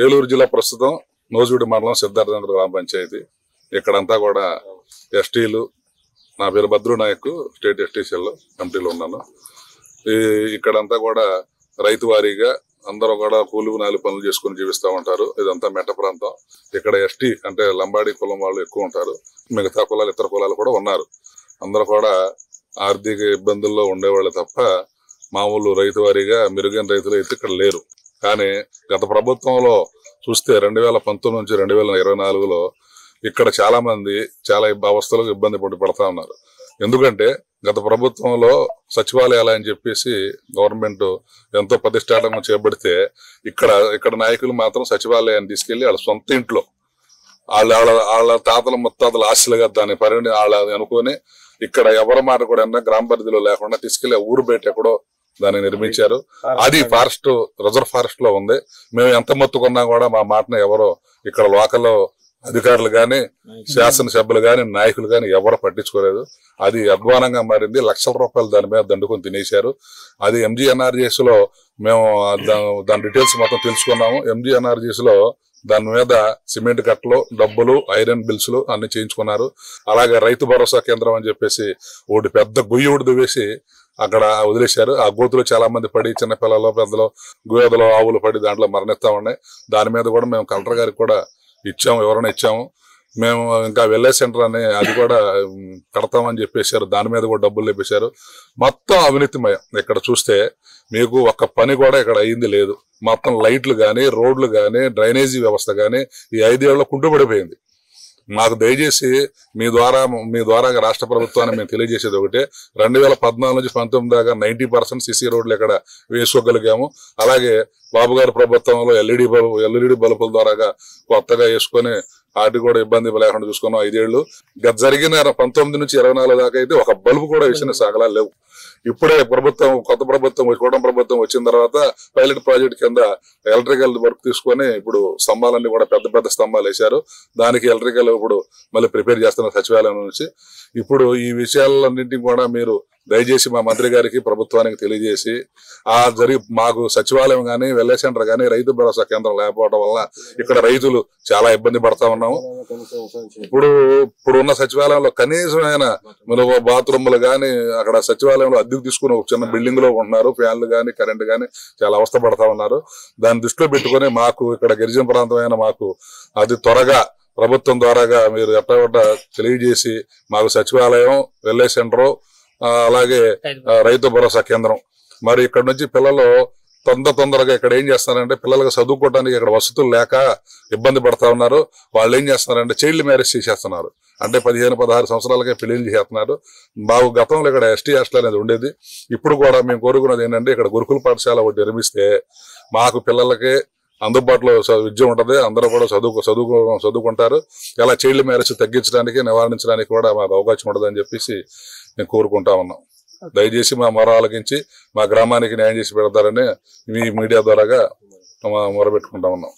ఏలూరు జిల్లా ప్రస్తుతం నోజుడి మండలం సిద్ధార్థేంద్ర గ్రామ పంచాయతీ. ఇక్కడంతా కూడా ఎస్టీలు. నా పేరు భద్రు నాయక్, స్టేట్ ఎస్టీసీఎల్ కమిటీలో ఉన్నాను. ఇక్కడంతా కూడా రైతు వారీగా అందరూ కూడా కూలి నాలుగు పనులు చేసుకుని జీవిస్తూ ఉంటారు. ఇదంతా మెట్ట ప్రాంతం. ఇక్కడ ఎస్టీ అంటే లంబాడి కులం వాళ్ళు ఎక్కువ ఉంటారు. మిగతా కులాలు ఇతర కులాలు కూడా ఉన్నారు. అందరూ కూడా ఆర్థిక ఇబ్బందుల్లో ఉండేవాళ్ళు తప్ప మామూలు రైతు వారీగా మెరుగైన రైతులు అయితే ఇక్కడ లేరు. కానీ గత ప్రభుత్వంలో చూస్తే 2019 నుంచి 2024లో ఇక్కడ చాలా మంది చాలా అవస్థలకు ఇబ్బంది పడుతూ ఉన్నారు. ఎందుకంటే గత ప్రభుత్వంలో సచివాలయాలు అని చెప్పేసి గవర్నమెంట్ ఎంతో ప్రతిష్టాత్మకంగా చేపడితే ఇక్కడ నాయకులు మాత్రం సచివాలయాన్ని తీసుకెళ్లి వాళ్ళ సొంత ఇంట్లో వాళ్ళ తాతల ముత్తాతల ఆశలుగా దాన్ని వాళ్ళ అనుకుని ఇక్కడ ఎవరి మాట కూడా గ్రామ పరిధిలో లేకుండా తీసుకెళ్లి ఊరు బయట ఎక్కడో దాన్ని నిర్మించారు. అది ఫారెస్ట్ రిజర్వ్ ఫారెస్ట్ లో ఉంది. మేము ఎంత మొత్తుకున్నా కూడా మా మాటను ఎవరో ఇక్కడ లోకల్ అధికారులు గాని, శాసనసభ్యులు గాని, నాయకులు గాని ఎవరు పట్టించుకోలేదు. అది అధ్వానంగా మారింది. లక్షల రూపాయలు దాని మీద దండుకొని తినేశారు. అది MGNRGS లో మేము దాని డీటెయిల్స్ మొత్తం తెలుసుకున్నాము. MGNRGS లో దాని మీద సిమెంట్ కట్టలు, డబ్బులు, ఐరన్ బిల్స్లు అన్ని చేయించుకున్నారు. అలాగే రైతు భరోసా కేంద్రం అని చెప్పేసి ఒకటి పెద్ద గొయ్యి వేసి అక్కడ వదిలేశారు. ఆ గోతులు చాలా మంది పడి చిన్నపిల్లలు, పెద్దలు, గోదలు, ఆవులు పడి దాంట్లో మరణిస్తా ఉన్నాయి. దాని మీద కూడా మేము కలెక్టర్ గారికి కూడా ఇచ్చాము, వివరణ ఇచ్చాము. మేము ఇంకా వెల్నెస్ సెంటర్ అని అది కూడా కడతామని చెప్పేశారు. దాని మీద కూడా డబ్బులు లేపేశారు. మొత్తం అవినీతిమయం. ఇక్కడ చూస్తే మీకు ఒక్క పని కూడా ఇక్కడ అయ్యింది లేదు. మొత్తం లైట్లు గాని, రోడ్లు గాని, డ్రైనేజీ వ్యవస్థ గాని ఈ 5 ఏళ్లలో కుంటుపడిపోయింది. మాకు దయచేసి మీ ద్వారా రాష్ట్ర ప్రభుత్వాన్ని మేము తెలియజేసేది ఒకటే, 2014 నుంచి 19 దాకా 90% CC రోడ్లు ఇక్కడ వేసుకోగలిగాము. అలాగే బాబు గారి ప్రభుత్వంలో ఎల్ఈడి బల్బుల ద్వారా కొత్తగా వేసుకొని వాటి కూడా ఇబ్బంది లేకుండా చూసుకున్నాం 5 ఏళ్లు. జరిగిన 19 నుంచి 24 దాకా అయితే ఒక బల్బు కూడా వేసిన సాగలాలు లేవు. ఇప్పుడే కొత్త ప్రభుత్వం కూటమి ప్రభుత్వం వచ్చిన తర్వాత పైలట్ ప్రాజెక్ట్ కింద ఎలక్ట్రికల్ వర్క్ తీసుకొని ఇప్పుడు స్తంభాలన్నీ కూడా పెద్ద పెద్ద స్తంభాలు వేశారు. దానికి ఎలక్ట్రికల్ ఇప్పుడు మళ్ళీ ప్రిపేర్ చేస్తున్నారు సచివాలయం నుంచి. ఇప్పుడు ఈ విషయాలన్నింటినీ కూడా మీరు దయచేసి మా మంత్రి గారికి, ప్రభుత్వానికి తెలియజేసి మాకు సచివాలయం గానీ, వెల్నెస్ సెంటర్ గానీ, రైతు భరోసా కేంద్రం లేకపోవడం వల్ల ఇక్కడ రైతులు చాలా ఇబ్బంది పడతా ఉన్నాము. ఇప్పుడు ఉన్న సచివాలయంలో కనీసమైన బాత్రూమ్లు గానీ, అక్కడ సచివాలయంలో అద్దెకు తీసుకుని ఒక చిన్న బిల్డింగ్ లో ఉంటున్నారు. ఫ్యాన్లు గానీ, కరెంట్ గానీ చాలా అవస్థ పడతా ఉన్నారు. దాన్ని దృష్టిలో పెట్టుకుని మాకు ఇక్కడ గిరిజన ప్రాంతమైన మాకు అది త్వరగా ప్రభుత్వం ద్వారాగా మీరు ఎట్లా తెలియజేసి మాకు సచివాలయం, వెల్నెస్ సెంటర్, అలాగే రైతు భరోసా కేంద్రం. మరి ఇక్కడ నుంచి పిల్లలు తొందరగా ఇక్కడ ఏం చేస్తున్నారంటే పిల్లలకు చదువుకోవడానికి ఇక్కడ వసతులు లేక ఇబ్బంది పడతా ఉన్నారు. వాళ్ళు ఏం చేస్తున్నారంటే చైల్డ్ మ్యారేజ్ చేసేస్తున్నారు. అంటే 15-16 సంవత్సరాలకే పెళ్లిళ్ళు చేస్తున్నారు. గతంలో ఇక్కడ ఎస్టీ హాస్టల్ అనేది ఉండేది. ఇప్పుడు కూడా మేము కోరుకున్నది ఏంటంటే ఇక్కడ గురుకుల పాఠశాల ఒకటి నిర్మిస్తే మాకు పిల్లలకి అందుబాటులో విద్య ఉంటది. అందరూ కూడా చదువుకుంటారు. ఇలా చైల్డ్ మ్యారేజ్ తగ్గించడానికి, నివారించడానికి కూడా మాకు అవకాశం ఉండదు అని చెప్పేసి మేము కోరుకుంటా ఉన్నాం. దయచేసి మా మొర ఆలకించి మా గ్రామానికి న్యాయం చేసి పెడతారని మీ మీడియా ద్వారాగా మొరబెట్టుకుంటా ఉన్నాం.